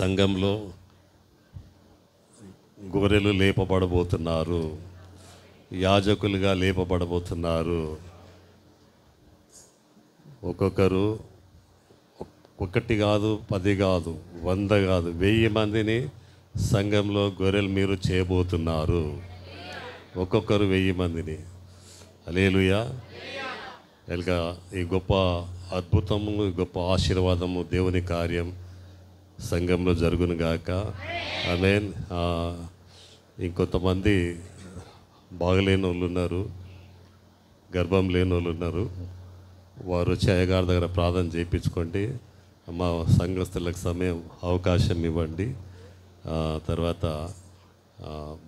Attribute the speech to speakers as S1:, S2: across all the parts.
S1: సంఘంలో గొర్రెలు లేపబడబోతున్నారు, యాజకులుగా లేపబడబోతున్నారు. ఒక్కొక్కరు ఒకటి కాదు, 10 కాదు, 100 కాదు, 1000 మందిని సంఘంలో గొర్రెలు మీరు చేయబోతున్నారు. ఒక్కొక్కరు 1000 మందిని. హల్లెలూయా. కనుక ఈ గొప్ప అద్భుతము, ఈ గొప్ప ఆశీర్వాదము, దేవుని కార్యం సంఘంలో జరుగును గాక. ఆమేన్. ఇంకొంతమంది బాగలేని వాళ్ళు ఉన్నారు, గర్భం లేని వాళ్ళు ఉన్నారు. వారు వచ్చి అయ్యగారి దగ్గర ప్రార్థన చేయించుకోండి. మా సంఘస్థులకు సమయం అవకాశం ఇవ్వండి. తర్వాత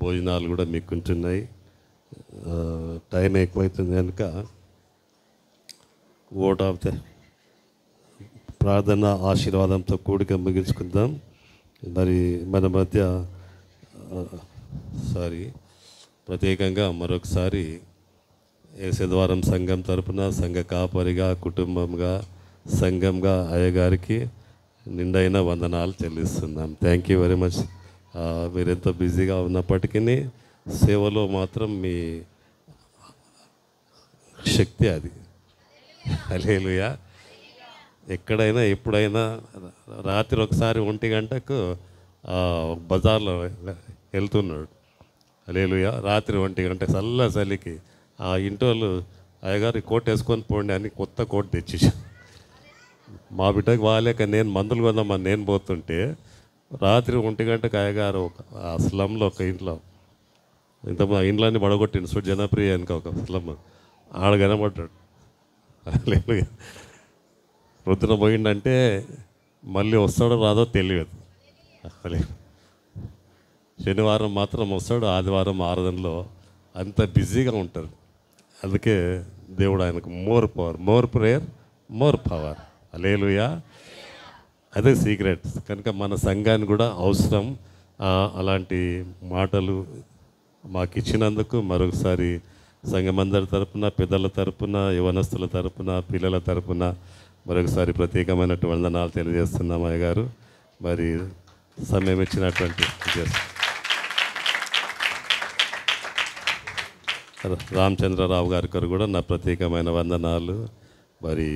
S1: భోజనాలు కూడా మీకు ఉంటున్నాయి. టైం ఎక్కువైతుంది కనుక ఓట్ ఆఫ్ ద ప్రార్థన ఆశీర్వాదంతో కూడిక ముగించుకుందాం. మరి మన మధ్య ప్రత్యేకంగా మరొకసారి యేసుద్వారం సంఘం తరపున సంఘ కాపరిగా, కుటుంబంగా, సంఘంగా అయ్యగారికి నిండైన వందనాలు చెల్లిస్తున్నాం. Thank you very much. మీరెంతో బిజీగా ఉన్నప్పటికీ సేవలో మాత్రం మీ శక్తి అది. హల్లెలూయా. ఎక్కడైనా ఎప్పుడైనా రాత్రి ఒకసారి 1 గంటకు బజార్లో వెళ్తున్నాడు. హల్లెలూయా. రాత్రి 1 గంట చలికి ఆ ఇంటోళ్ళు అయ్యగారు కోట్ వేసుకొని పోండి అని కొత్త కోట్ తెచ్చేసి, మా బిడ్డకు బాగాలేక నేను మందులు కొందామని నేను పోతుంటే రాత్రి 1 గంటకు అయ్యగారు ఆ స్లంలో ఒక ఇంట్లో, ఇంత ఇంట్లోని పడగొట్టిండు చూడు, జనప్రియ అనుకో ఒక స్లమ్, ఆడ కనబడ్డాడు. హల్లెలూయా. పొద్దున పోయిండంటే మళ్ళీ వస్తాడో రాదో తెలియదు. శనివారం మాత్రం వస్తాడు, ఆదివారం ఆరాధనలో అంత బిజీగా ఉంటారు. అందుకే దేవుడు ఆయనకు మోర్ ప్రేయర్, మోర్ పవర్. హల్లెలూయా. అదే సీక్రెట్. కనుక మన సంఘానికి కూడా అవసరం. అలాంటి మాటలు మాకు ఇచ్చినందుకు మరొకసారి సంఘమందరి తరపున, పెద్దల తరపున, యవనస్తుల తరపున, పిల్లల తరపున మరొకసారి ప్రత్యేకమైనటువంటి వందనాలు తెలియజేస్తున్నాం అయ్యగారు. మరి సమయం ఇచ్చినటువంటి రామచంద్రరావు గారికి కూడా నా ప్రత్యేకమైన వందనాలు. మరి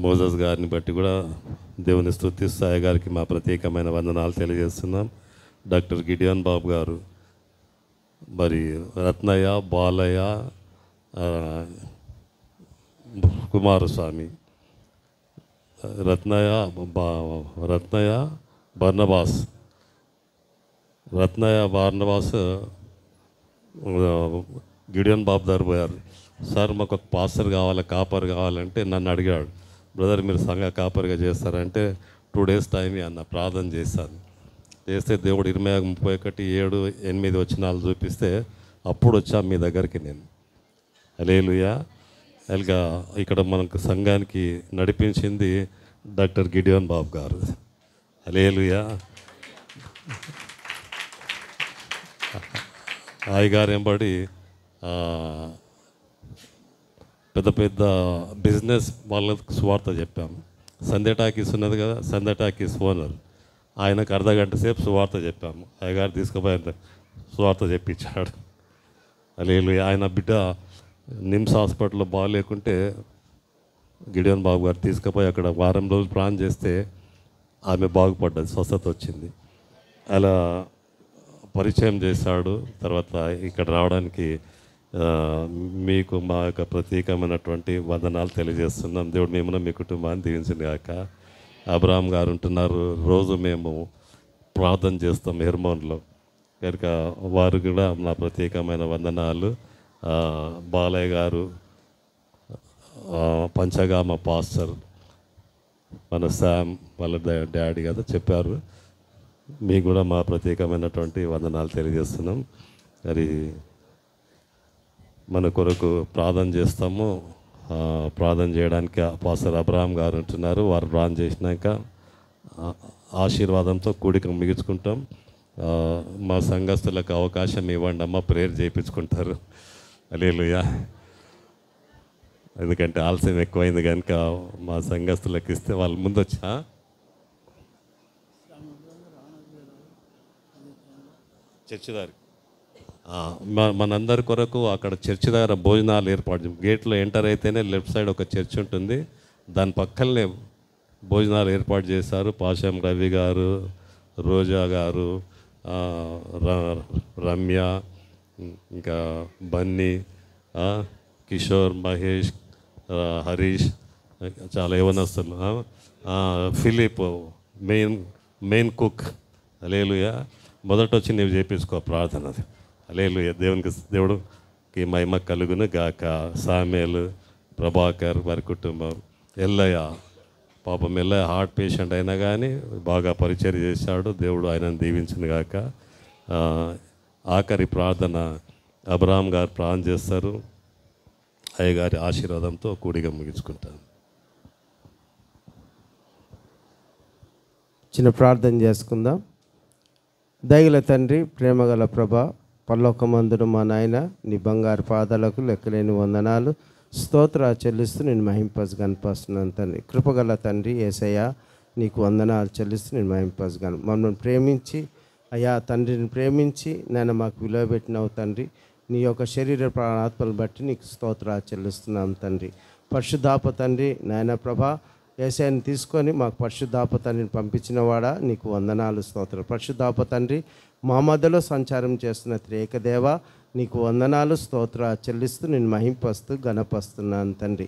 S1: మోజస్ గారిని బట్టి కూడా దేవుని స్తుతిస్తూ అయ్యగారికి మా ప్రత్యేకమైన వందనాలు తెలియజేస్తున్నాం. డాక్టర్ గిడియోన్ బాబు గారు, మరి రత్నయ్య, బాలయ్య, కుమారస్వామి, రత్నయ్య బర్నబాస్ గిడియోన్ బాబు దగ్గర పోయారు. సార్ మాకు ఒక పాస్టర్ కావాలి, కాపర్ కావాలంటే నన్ను అడిగాడు, బ్రదర్ మీరు సంఘ కాపరిగా చేస్తారంటే 2 days టైం అన్న ప్రార్థన చేశాను. చేస్తే దేవుడు 21, 31, 7, 8 వచనాలు చూపిస్తే అప్పుడు వచ్చా మీ దగ్గరికి నేను. హల్లెలూయా. అలాగా ఇక్కడ మనకు సంఘానికి నడిపించింది డాక్టర్ గిడియోన్ బాబు గారు. హల్లెలూయా. అయ్యగారు ఎంబడి పెద్ద పెద్ద బిజినెస్ వాళ్ళకు సువార్త చెప్పాము. సంధ్య టాకీస్ ఉన్నది కదా, సంధ్య టాకీస్ ఓనర్, ఆయనకు 1/2 గంట సేపు సువార్త చెప్పాము. అయ్యగారు తీసుకుపోయి సువార్త చెప్పించాడు. హల్లెలూయా. ఆయన బిడ్డ నిమ్స్ హాస్పిటల్లో బాగాలేకుంటే గిడియోన్ బాబు గారు తీసుకుపోయి అక్కడ వారం రోజులు ప్లాన్ చేస్తే ఆమె బాగుపడ్డది, స్వస్థత వచ్చింది. అలా పరిచయం చేశాడు. తర్వాత ఇక్కడ రావడానికి మీకు మా యొక్క ప్రత్యేకమైనటువంటి వందనాలు తెలియజేస్తున్నాం. దేవుడు మిమ్మల్ని, మీ కుటుంబాన్ని దీవించింది కాక. అబ్రహాం గారు ఉంటున్నారు, రోజు మేము ప్రార్థన చేస్తాం హెర్మోన్లో, కనుక వారు కూడా నా ప్రత్యేకమైన వందనాలు. బాలయ్య గారు పంచగామ పాస్టర్, మన శామ్ వాళ్ళ డాడీ కదా చెప్పారు, మీకు కూడా మా ప్రత్యేకమైనటువంటి వందనాలు తెలియజేస్తున్నాం. మరి మన కొరకు ప్రార్థన చేస్తాము. ప్రార్థన చేయడానికి పాస్టర్ అబ్రహాం గారు ఉంటున్నారు, వారు ప్రార్థన చేసినాక ఆశీర్వాదంతో కూడిక ముగించుకుంటాం. మా సంఘస్థులకు అవకాశం ఇవ్వండి అమ్మ, ప్రేయర్ చేయించుకుంటారు. హల్లెలూయా. ఎందుకంటే ఆలస్యం ఎక్కువైంది కనుక మా సంఘస్థులకు ఇస్తే వాళ్ళు ముందు వచ్చా చర్చి దారి మనందరి కొరకు అక్కడ చర్చి దగ్గర భోజనాలు ఏర్పాటు, గేట్లో ఎంటర్ అయితేనే లెఫ్ట్ సైడ్ ఒక చర్చ్ ఉంటుంది, దాని పక్కనే భోజనాలు ఏర్పాటు చేశారు. పాషం రవి గారు, రోజా గారు, రమ్య, ఇంకా బన్నీ, కిషోర్, మహేష్, హరీష్, చాలా యవనస్తులు, ఫిలిప్ మెయిన్ కుక్. హల్లెలూయా. మొదట వచ్చి నీవు చేపించుకో ప్రార్థన. అది హల్లెలూయా. దేవుడికి మహిమ కలుగును గాక. సామేలు, ప్రభాకర్, వారి కుటుంబం, ఎల్లయ్య, పాపం ఎల్లయ్య హార్ట్ పేషెంట్ అయినా కానీ బాగా పరిచర్య చేశాడు. దేవుడు ఆయనను దీవించును గాక. ఆఖరి ప్రార్థన అబ్రహాం గారు ప్రార్థన చేస్తారు. అయ్యగారి ఆశీర్వాదంతో కూడిగా ముగించుకుంటాను.
S2: చిన్న ప్రార్థన చేసుకుందాం. దయగల తండ్రి, ప్రేమగల ప్రభా, పరలోకమందున మా నాయన, నీ బంగారు పాదాలకు లెక్కలేని వందనాలు, స్తోత్ర చెల్లిస్తూ నేను మహింపస్ కనిపిస్తున్నాను తండ్రి. కృపగల తండ్రి యేసయ్య, నీకు వందనాలు చెల్లిస్తూ నేను మహింపస్ మమ్మల్ని ప్రేమించి అయ్యా తండ్రిని ప్రేమించి నేను మాకు విలువ పెట్టినావు తండ్రి. నీ యొక్క శరీర ప్రాణాత్మలు బట్టి నీకు స్తోత్ర చెల్లిస్తున్నాం తండ్రి. పరిశుద్ధాప తండ్రి నాయన ప్రభా, యేసయ్యని తీసుకొని మాకు పరిశుద్ధాప తండ్రిని పంపించిన వాడా నీకు వందనాలు స్తోత్రం. పరిశుద్ధాప తండ్రి మా మధ్యలో సంచారం చేస్తున్న త్రేకదేవ నీకు వందనాలు స్తోత్ర చెల్లిస్తూ నేను మహింపస్తూ గణపస్తున్నాను తండ్రి.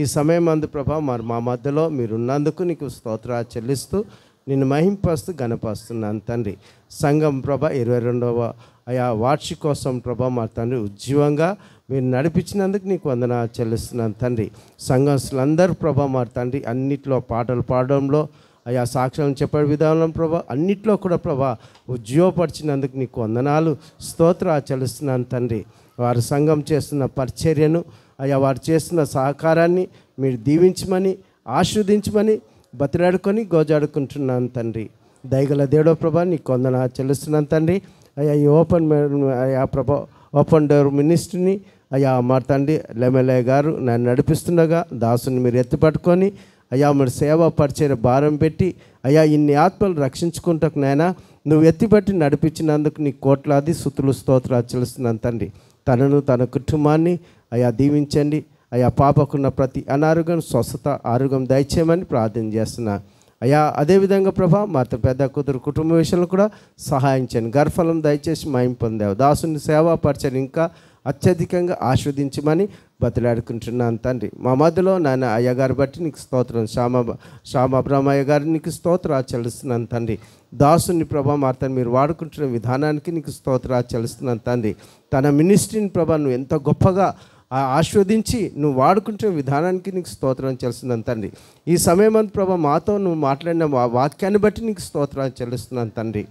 S2: ఈ సమయం అందు ప్రభా మరి మా మధ్యలో మీరున్నందుకు నీకు స్తోత్ర చెల్లిస్తూ నిన్ను మహింపస్తూ గణపస్తున్నాను తండ్రి. సంఘం ప్రభ 22వ అయా వార్షికోత్సవం ప్రభా మా తండ్రి ఉజ్జీవంగా మీరు నడిపించినందుకు నీకు వందనాలు చెల్లిస్తున్నాను తండ్రి. సంఘస్థులందరూ ప్రభా మా తండ్రి అన్నిట్లో పాటలు పాడడంలో అయా సాక్ష్యం చెప్పే విధానం ప్రభా అన్నిట్లో కూడా ప్రభా ఉజ్జీవపరిచినందుకు నీకు వందనాలు స్తోత్ర చెల్లిస్తున్నాను తండ్రి. వారు సంఘం చేస్తున్న పరిచర్యను అయా వారు చేస్తున్న సహకారాన్ని మీరు దీవించమని ఆశీర్వదించమని బతిలాడుకొని గోజాడుకుంటున్నాను తండ్రి. దయగల దేవుడో ప్రభా నీకు వందనాలు చెల్లిస్తున్నాను తండ్రి. అయ్యా ఈ ఓపెన్ డోర్ మినిస్ట్రీని అయ్యా మా తండ్రి ఎమ్మెల్యే గారు నన్ను నడిపిస్తుండగా దాసుని మీరు ఎత్తిపట్టుకొని అయ్యా మరి సేవా పరిచయ భారం పెట్టి అయ్యా ఇన్ని ఆత్మలు రక్షించుకుంటకు నాయనా నువ్వు ఎత్తిపట్టి నడిపించినందుకు నీ కోట్లాది స్తుతులు స్తోత్రాలు చెల్లిస్తున్నాను తండ్రి. తనను తన కుటుంబాన్ని అయ్యా దీవించండి. అయ్యా పాపకున్న ప్రతి అనారోగ్యం స్వస్థత ఆరోగ్యం దయచేయమని ప్రార్థన చేస్తున్నా. అయ్యా అదేవిధంగా ప్రభా మా పెద్ద కూతురు కుటుంబ విషయంలో కూడా సహాయం చేయండి. గర్భఫలం దయచేసి మహిమ పొందావు. దాసుని సేవా పరిచయం ఇంకా అత్యధికంగా ఆస్వాదించమని బతిలాడుకుంటున్నాను తండ్రి. మా మధ్యలో నాన్న అయ్యగారు బట్టి నీకు స్తోత్రం. శ్యామాబ్రహ్మయ్య గారు నీకు స్తోత్రాలు చెల్లిస్తున్నాను తండ్రి. దాసుని ప్రభా మార్తను మీరు వాడుకుంటున్న విధానానికి నీకు స్తోత్రాలు చెల్లిస్తున్నాను తండ్రి. తన మినిస్ట్రీని ప్రభా నువ్వు ఎంత గొప్పగా ఆస్వాదించి నువ్వు వాడుకుంటున్న విధానానికి నీకు స్తోత్రం చెల్లిస్తున్నాను తండ్రి. ఈ సమయం అంతా ప్రభా మాతో నువ్వు మాట్లాడిన వాక్యాన్ని బట్టి నీకు స్తోత్రాలు చెల్లిస్తున్నాను తండ్రి.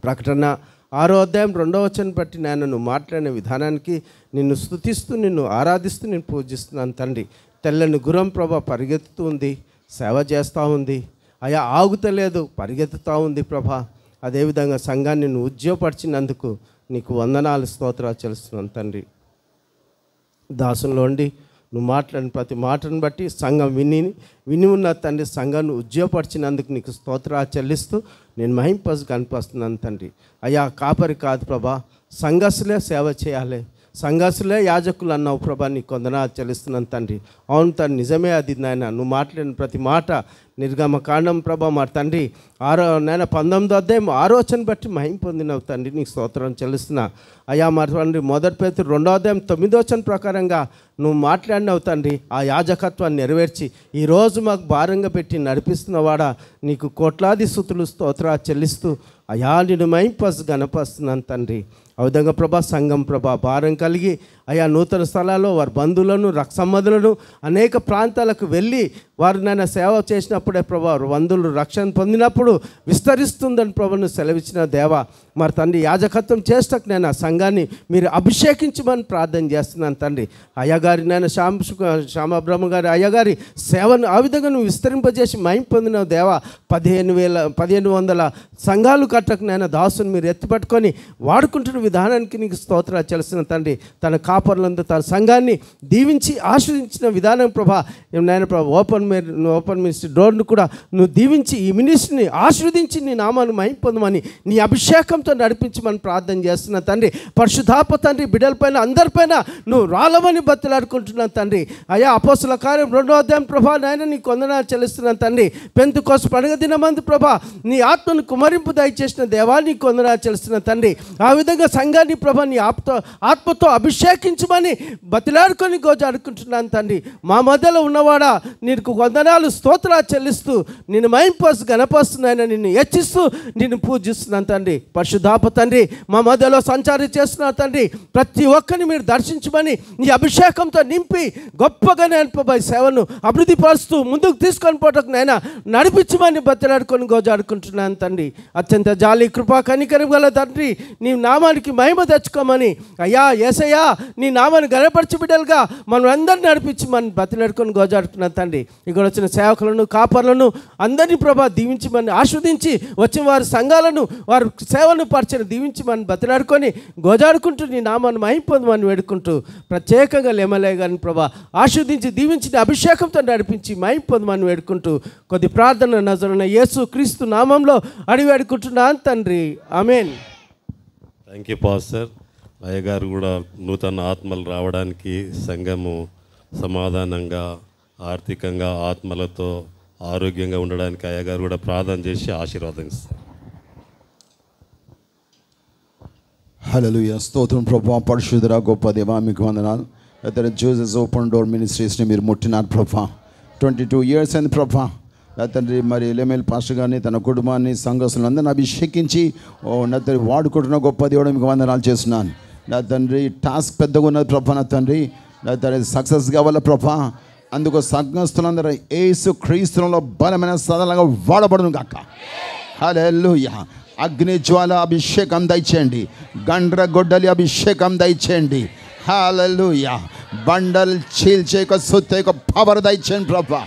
S2: ప్రకటన 6వ అధ్యాయం 2వ వచనం బట్టి నేను నువ్వు మాట్లాడిన విధానానికి నిన్ను స్తుతిస్తూ నిన్ను ఆరాధిస్తూ నేను పూజిస్తున్నాను తండ్రి. తెల్లని గుర్రం ప్రభా పరిగెత్తుతూ ఉంది, సేవ చేస్తూ ఉంది, అయా ఆగుతలేదు, పరిగెత్తుతూ ఉంది ప్రభా. అదేవిధంగా సంఘాన్ని నువ్వు ఉద్యోగపరిచినందుకు నీకు వందనాలు స్తోత్రాలు చెల్లిస్తున్నాను తండ్రి. దాసులోండి నువ్వు మాట్లాడిన ప్రతి మాటను బట్టి సంఘం విని ఉన్న తండ్రి సంఘాన్ని ఉద్యోగపరిచినందుకు నీకు స్తోత్రాలు చెల్లిస్తూ నేను మహింపసు కనిపిస్తున్నాను తండ్రి. అయ్యా కాపరి కాదు ప్రభా, సంఘస్థులే సేవ చేయాలి, సంఘస్థులే యాజకులు అన్నావు ప్రభా, నీకు వందనాలు చెల్లిస్తున్నాను తండ్రి. అవును తండ్రి నిజమే అది నాయన. నువ్వు మాట్లాడిన ప్రతి మాట నిర్గమకాండం ప్రభా మా తండ్రి 19వ అధ్యాయం 6వ వచనం బట్టి మహిమ పొందినవు తండ్రి, నీకు స్తోత్రం చెల్లిస్తున్నా. అయ్యా మా తండ్రి 1 పేతురు 2వ అధ్యాయం 9వ వచనం ప్రకారంగా నువ్వు మాట్లాడినావు తండ్రి. ఆ యాజకత్వాన్ని నెరవేర్చి ఈరోజు మాకు భారంగా పెట్టి నడిపిస్తున్నవాడా నీకు కోట్లాది స్తుతులు స్తోత్రాలు చెల్లిస్తూ అయా నిన్ను మహింపసు గణపరుస్తున్నాను తండ్రి. ఆ విధంగా ప్రభా సంఘం ప్రభా భారం కలిగి అయా నూతన స్థలాల్లో వారి బంధువులను రక్షమ్మదులను అనేక ప్రాంతాలకు వెళ్ళి వారు నన్ను సేవ చేసినప్పుడే ప్రభా బంధువులు రక్షణ పొందినప్పుడు విస్తరిస్తుందని ప్రభును సెలవిచ్చిన దేవా మరి తండ్రి యాజకత్వం చేస్తకు నేను ఆ సంఘాన్ని మీరు అభిషేకించమని ప్రార్థన చేస్తున్నాను తండ్రి. అయ్యగారి నేను శ్యామబ్రహ్మ గారి అయ్యగారి సేవను ఆ విధంగా నువ్వు విస్తరింపజేసి మహిమ పొందిన దేవా 1500 సంఘాలు కట్టకు నేను దాసుని మీరు ఎత్తిపట్టుకొని వాడుకుంటున్న విధానానికి నీకు స్తోత్రాలు చెల్లిస్తున్న తండ్రి. తన కాపర్లందు తన సంఘాన్ని దీవించి ఆశ్రయించిన విధానం ప్రభా నేను ప్రభా ఓపెన్ మినిస్ట్రీ డోర్ బిడ్డలను కూడా నువ్వు దీవించి ఈ మినిస్ట్రీని ఆశీర్వదించి నీ నామాన్ని మహింపొందమని నీ అభిషేకంతో నడిపించమని ప్రార్థన చేస్తున్నా తండ్రి. పరిశుద్ధాత్మ తండ్రి బిడ్డలపైన అందరిపైన నువ్వు రాలమని బతిలాడుకుంటున్నాను తండ్రి. అయా అపోస్తుల కార్యం 2వ అధ్యాయం ప్రభా నాయన నీకు వందనాలు చెల్లిస్తున్నాను తండ్రి. పెంతెకోస్తు పండుగ దినమందు ప్రభా నీ ఆత్మను కుమరింపు దయచేసిన దేవా నీకు వందనాలు చెల్లిస్తున్నాను తండ్రి. ఆ విధంగా సంఘాన్ని ప్రభా నీ ఆత్మతో అభిషేకించమని బతిలాడుకొని గోజాడుకుంటున్నాను తండ్రి. మా మధ్యలో ఉన్నవాడా నీకు వందనాలు స్తోత్రాలు చెల్లిస్తూ నిన్ను మహింపరుస్తూ గణపరుస్తున్నాయని నిన్ను హెచ్చిస్తూ నిన్ను పూజిస్తున్నాను తండ్రి. పరిశుద్ధాత్మ తండ్రి మా మధ్యలో సంచారం చేస్తున్నారు తండ్రి. ప్రతి ఒక్కరిని మీరు దర్శించమని నీ అభిషేకంతో నింపి గొప్పగా నేర్పబోయే సేవను అభివృద్ధి పరుస్తూ ముందుకు తీసుకొని పోవటకు నైనా నడిపించమని బతిలాడుకొని గోజాడుకుంటున్నాను తండ్రి. అత్యంత జాలి కృపా కనికరం గల తండ్రి నీ నామానికి మహిమ తెచ్చుకోమని అయ్యా యేసయ్యా నీ నామాన్ని గణపరిచి బిడ్డలుగా మనం అందరినీ నడిపించమని బతిలాడుకొని గోజాడుతున్నాను తండ్రి. ఇక్కడ వచ్చిన సేవకులను కాపర్లను అందరినీ ప్రభా దీవించమని ఆస్వాదించి వచ్చిన వారి సంఘాలను వారి సేవను పరిచయం దీవించమని బతిలాడుకొని గోజాడుకుంటూ నీ నామాన్ని మహింపొందమని వేడుకుంటూ ప్రత్యేకంగా లెమలే గారిని ప్రభా ఆస్వాదించి దీవించి అభిషేకంతో నడిపించి మహింపొందమని వేడుకుంటూ కొద్ది ప్రార్థన నజరున యేసు క్రీస్తు నామంలో అడిగి వేడుకుంటున్నాను తండ్రి. ఆమేన్.
S1: Thank you pastor. అయ్యగారు కూడా నూతన ఆత్మలు రావడానికి సంఘము సమాధానంగా ఆర్థికంగా ఆత్మలతో ఆరోగ్యంగా ఉండడానికి అయ్యగారు కూడా ప్రార్థన చేసి ఆశీర్వాదిస్తారు.
S3: హల్లెలూయా. స్తోత్రం ప్రభా. పరిశుద్ధుడా గొప్ప దేవా మీకు వందనాలు. అతను జోసెస్ ఓపెన్ డోర్ మినిస్ట్రీస్ని మీరు ముట్టినారు ప్రభా. 22 years అయింది ప్రభా. తండ్రి మరి ఎల్ఎంఎల్ పాస్టర్ గారిని తన కుటుంబాన్ని సంఘస్థులందరినీ అభిషేకించి నా తండ్రి వాడుకుంటున్న గొప్ప దేవుడు మీకు వందనాలు చేస్తున్నాను. నా తండ్రి టాస్క్ పెద్దగా ఉన్నది ప్రభా. నా తండ్రి నా తండ్రి సక్సెస్ కావాల ప్రభా. అందుకు సంఘస్థులందరూ యేసు క్రీస్తులో బలమైన సదనంగా వాడబడును గాక. హల్లెలూయా. అగ్ని జ్వాల అభిషేకం దయచేయండి. గండ్ర గొడ్డలి అభిషేకం దయచేయండి. హల్లెలూయా. బండల్ చీల్చే సుత్తే పవర్ దయచేయండి ప్రభా.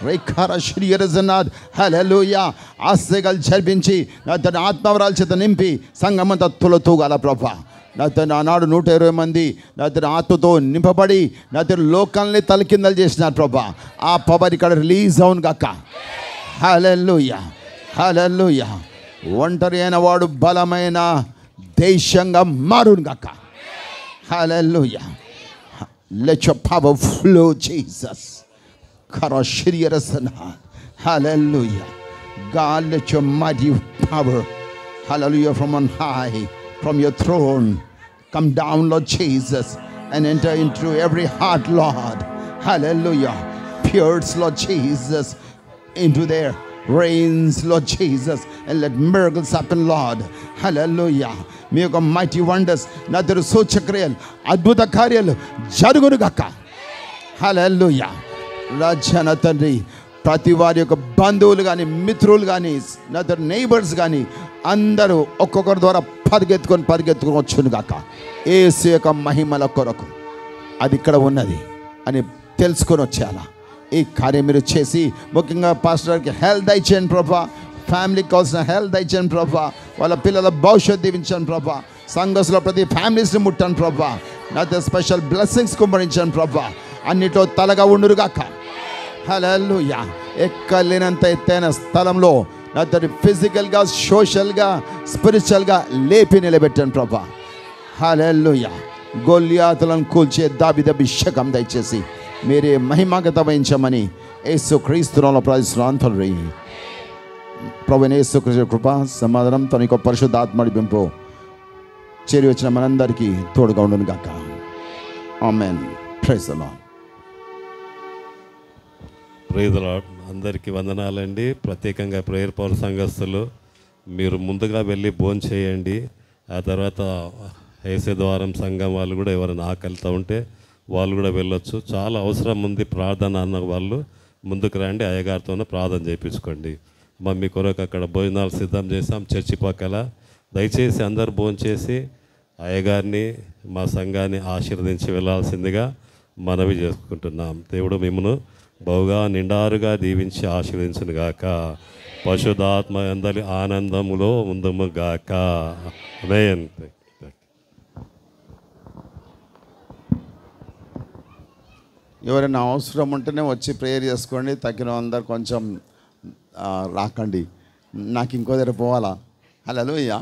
S3: రేఖార శ్రీయరజనాథ్ హల్లెలూయా. ఆస్తికలు జరిపించి నా తన ఆత్మవరాల చేత నింపి సంఘమంతా తులతూగాల ప్రభా. నా తన ఆనాడు 120 మంది నా తన ఆత్మతో నింపబడి నా తన లోకాలని తలకిందలు చేసినారు ప్రభా. ఆ పవర్ ఇక్కడ రిలీజ్ అవును గాక. హల్లెలూయా. హల్లెలూయా. ఒంటరి అయిన వాడు బలమైన దేశంగా మారును గాక. Hallelujah. Let your power flow Jesus. Hallelujah. God, let your mighty power, hallelujah, from on high, from your throne, come down, Lord Jesus, and enter into every heart, Lord. Hallelujah. Pierce, Lord Jesus, into there. Reigns, Lord Jesus, and let miracles happen, Lord. Hallelujah. Make mighty wonders. Nadaru sochakriyal, adbhuta karyalu jarugunu gaka. Hallelujah. రాజ్యాన తండ్రి ప్రతి వారి యొక్క బంధువులు కానీ మిత్రులు కానీ నా neighbours కానీ అందరూ ఒక్కొక్కరి ద్వారా పరిగెత్తుకొని వచ్చును గాక. యేసు యొక్క మహిమల కొరకు అది ఇక్కడ ఉన్నది అని తెలుసుకొని వచ్చేయాలా. ఈ కార్యం మీరు చేసి ముఖ్యంగా పాస్టర్కి హెల్త్ దయచేయండి ప్రభా. ఫ్యామిలీకి కావాల్సిన హెల్త్ దయచేయండి ప్రభా. వాళ్ళ పిల్లల భవిష్యత్తు దీవించండి ప్రభా. సంఘస్లో ప్రతి ఫ్యామిలీస్ని ముట్టండి ప్రభా. నా స్పెషల్ బ్లెస్సింగ్స్ కుమ్మరించండి ప్రభా. అన్నిట్లో తలగా ఉండురుగాక. హల్లెలూయా. ఎక్కలేనంత ఎత్తైన స్థలంలో నా తండ్రి ఫిజికల్గా సోషల్గా స్పిరిచువల్గా లేపి నిలబెట్టండి ప్రభా. హల్లెలూయా. గొల్యాతులను కూల్చే దావీదు అభిషేకం దయచేసి మీరే మహిమాగత వహించమని యేసు క్రీస్తునామములో ప్రార్థిస్తున్నాను తండ్రి. ప్రభువైన యేసు క్రీస్తు కృప సమాధానం తన యొక్క పరిశుద్ధాత్మ నడిపింపు చేరి వచ్చిన మనందరికీ తోడుగా ఉండును గాక. Amen. Praise the Lord.
S1: Praise the Lord. అందరికీ వందనాలండి. ప్రత్యేకంగా ప్రేయర్ పవర్ సంఘస్థులు మీరు ముందుగా వెళ్ళి భోజనం చేయండి. ఆ తర్వాత ఏసే ద్వారం సంఘం వాళ్ళు కూడా ఎవరైనా ఆకలితో ఉంటే వాళ్ళు కూడా వెళ్ళొచ్చు. చాలా అవసరం ఉంది ప్రార్థన అన్న వాళ్ళు ముందుకు రండి. అయ్యగారితోనే ప్రార్థన చేయించుకోండి. మీ కొరకు అక్కడ భోజనాలు సిద్ధం చేసాం చర్చి పక్కల. దయచేసి అందరు భోజనం చేసి అయ్యగారిని మా సంఘాన్ని ఆశీర్వదించి వెళ్ళాల్సిందిగా మనవి చేసుకుంటున్నాం. దేవుడు మిమ్మను బహుగా నిండారుగా దీవించి ఆశీర్వదించును గాక. పరిశుద్ధాత్మ అందరి ఆనందములో ఉందుము గాక. ఆమేన్.
S3: ఎవరైనా అవసరం ఉంటేనే వచ్చి ప్రేయర్ చేసుకోండి. తగ్గిన అందరు కొంచెం రాకండి, నాకు ఇంకో దగ్గర పోవాలా. హల్లెలూయా.